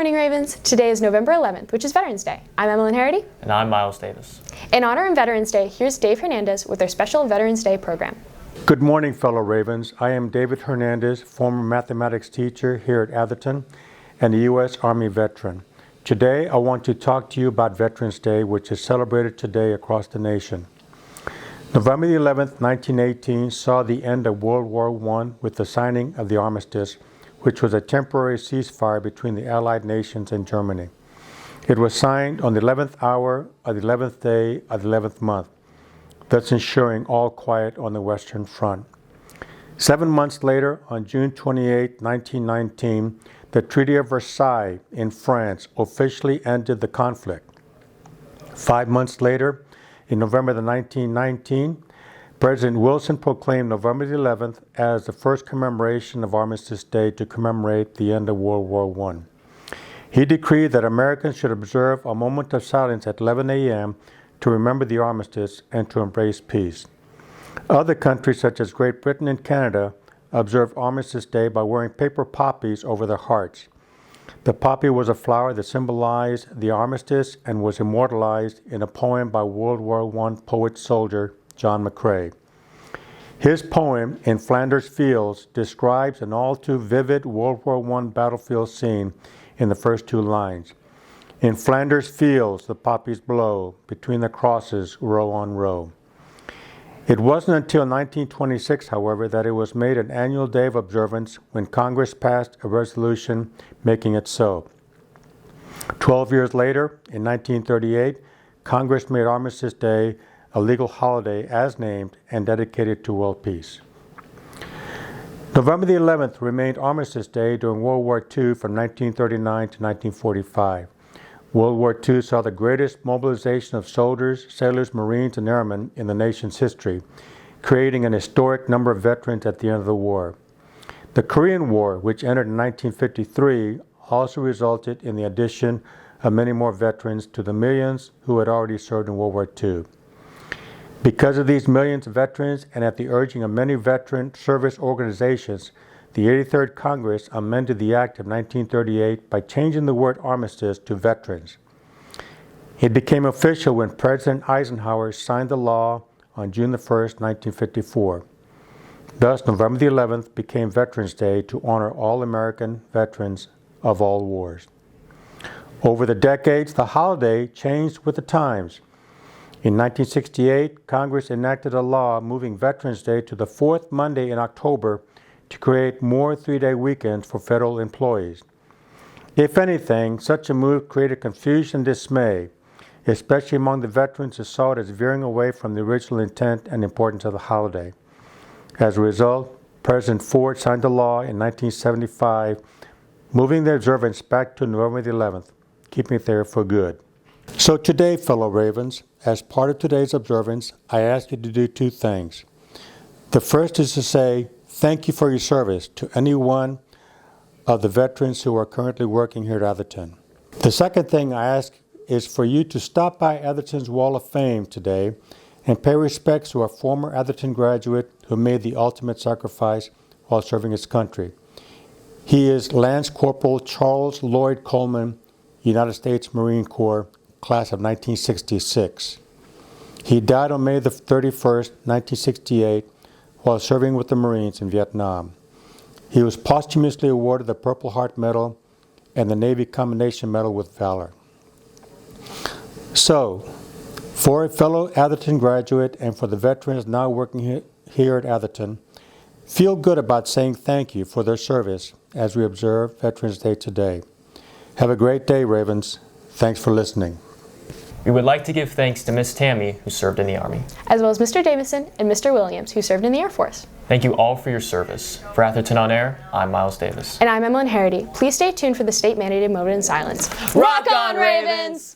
morning, Ravens. Today is November 11th, which is Veterans Day. I'm Emily Harity. And I'm Miles Davis. In honor of Veterans Day, here's Dave Hernandez with our special Veterans Day program. Good morning, fellow Ravens. I am David Hernandez, former mathematics teacher here at Atherton and a U.S. Army veteran. Today, I want to talk to you about Veterans Day, which is celebrated today across the nation. November the 11th, 1918 saw the end of World War I with the signing of the armistice, which was a temporary ceasefire between the Allied nations and Germany. It was signed on the 11th hour of the 11th day of the 11th month, thus ensuring all quiet on the Western Front. 7 months later, on June 28, 1919, the Treaty of Versailles in France officially ended the conflict. 5 months later, in November 1919, President Wilson proclaimed November the 11th as the first commemoration of Armistice Day to commemorate the end of World War I. He decreed that Americans should observe a moment of silence at 11 a.m. to remember the armistice and to embrace peace. Other countries such as Great Britain and Canada observed Armistice Day by wearing paper poppies over their hearts. The poppy was a flower that symbolized the armistice and was immortalized in a poem by World War I poet-soldier John McCrae. His poem, In Flanders Fields, describes an all too vivid World War I battlefield scene in the first two lines. In Flanders fields the poppies blow, between the crosses row on row. It wasn't until 1926, however, that it was made an annual day of observance when Congress passed a resolution making it so. 12 years later, in 1938, Congress made Armistice Day a legal holiday as named and dedicated to world peace. November the 11th remained Armistice Day during World War II from 1939 to 1945. World War II saw the greatest mobilization of soldiers, sailors, Marines, and airmen in the nation's history, creating an historic number of veterans at the end of the war. The Korean War, which ended in 1953, also resulted in the addition of many more veterans to the millions who had already served in World War II. Because of these millions of veterans and at the urging of many veteran service organizations, the 83rd Congress amended the Act of 1938 by changing the word armistice to veterans. It became official when President Eisenhower signed the law on June 1, 1954. Thus, November the 11th became Veterans Day to honor all American veterans of all wars. Over the decades, the holiday changed with the times. In 1968, Congress enacted a law moving Veterans Day to the fourth Monday in October to create more three-day weekends for federal employees. If anything, such a move created confusion and dismay, especially among the veterans who saw it as veering away from the original intent and importance of the holiday. As a result, President Ford signed a law in 1975, moving the observance back to November the 11th, keeping it there for good. So today, fellow Ravens, as part of today's observance, I ask you to do two things. The first is to say thank you for your service to any one of the veterans who are currently working here at Atherton. The second thing I ask is for you to stop by Atherton's Wall of Fame today and pay respects to a former Atherton graduate who made the ultimate sacrifice while serving his country. He is Lance Corporal Charles Lloyd Coleman, United States Marine Corps, class of 1966. He died on May the 31st, 1968, while serving with the Marines in Vietnam. He was posthumously awarded the Purple Heart Medal and the Navy Commendation Medal with Valor. So, for a fellow Atherton graduate and for the veterans now working here at Atherton, feel good about saying thank you for their service as we observe Veterans Day today. Have a great day, Ravens. Thanks for listening. We would like to give thanks to Miss Tammy, who served in the Army. As well as Mr. Davison and Mr. Williams, who served in the Air Force. Thank you all for your service. For Atherton On Air, I'm Miles Davis. And I'm Emily Harity. Please stay tuned for the state-mandated moment in silence. Rock on, Ravens!